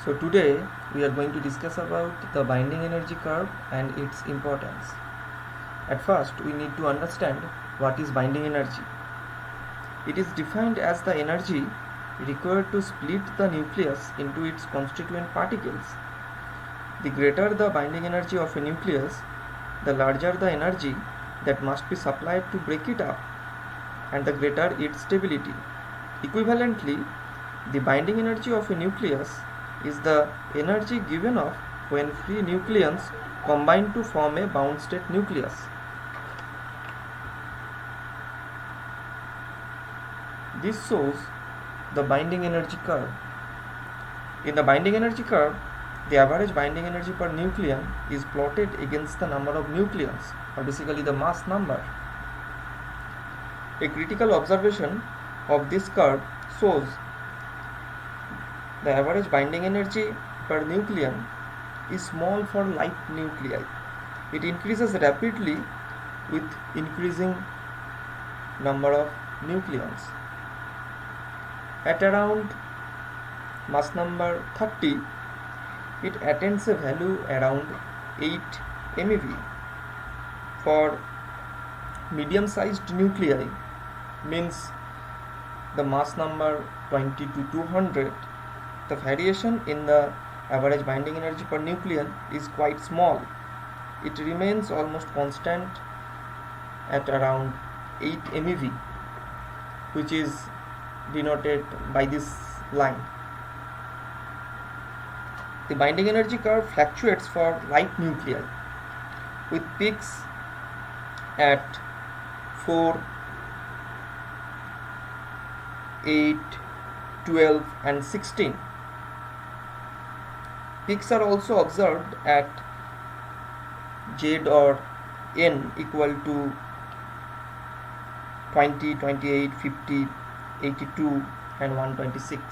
So today we are going to discuss about the binding energy curve and its importance. At first we need to understand what is binding energy. It is defined as the energy required to split the nucleus into its constituent particles. The greater the binding energy of a nucleus, the larger the energy that must be supplied to break it up, and the greater its stability. Equivalently, the binding energy of a nucleus is the energy given off when free nucleons combine to form a bound state nucleus. This shows the binding energy curve. In the binding energy curve, the average binding energy per nucleon is plotted against the number of nucleons, or basically the mass number. A critical observation of this curve shows the average binding energy per nucleon is small for light nuclei. It increases rapidly with increasing number of nucleons. At around mass number 30, it attains a value around 8 MeV. For medium-sized nuclei, means the mass number 20 to 200, the variation in the average binding energy per nucleon is quite small. It remains almost constant at around 8 MeV, which is denoted by this line. The binding energy curve fluctuates for light nuclei, with peaks at 4, 8, 12 and 16. Peaks are also observed at Z or N equal to 20, 28, 50, 82 and 126.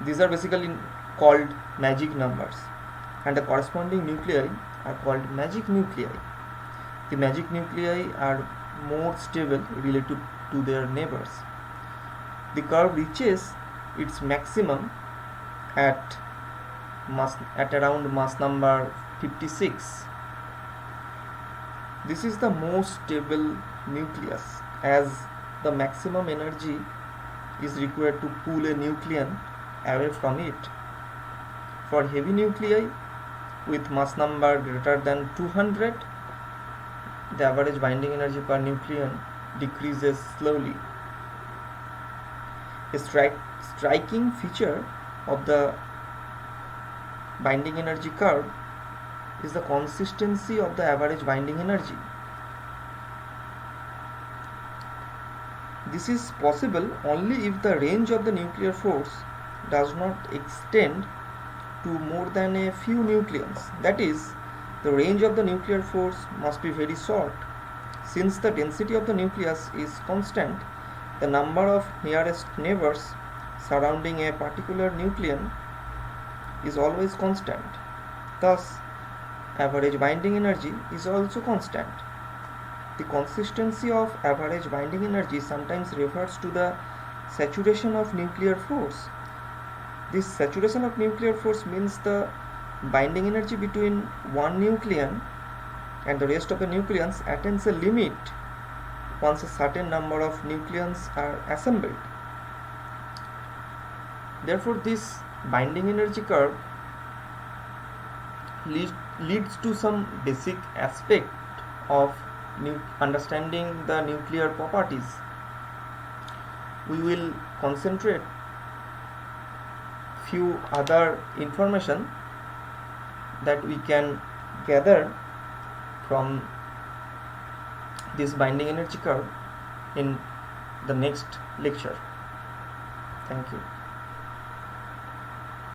These are basically called magic numbers, and the corresponding nuclei are called magic nuclei. The magic nuclei are more stable relative to their neighbors. The curve reaches its maximum at around mass number 56. This is the most stable nucleus, as the maximum energy is required to pull a nucleon away from it. For heavy nuclei with mass number greater than 200, the average binding energy per nucleon decreases slowly. A striking feature of the binding energy curve is the consistency of the average binding energy. This is possible only if the range of the nuclear force does not extend to more than a few nucleons. That is, the range of the nuclear force must be very short. Since the density of the nucleus is constant, the number of nearest neighbors surrounding a particular nucleon is always constant. Thus, average binding energy is also constant. The consistency of average binding energy sometimes refers to the saturation of nuclear force. This saturation of nuclear force means the binding energy between one nucleon and the rest of the nucleons attains a limit once a certain number of nucleons are assembled. Therefore, this binding energy curve leads to some basic aspect of understanding the nuclear properties. We will concentrate few other information that we can gather from this binding energy curve in the next lecture. Thank you.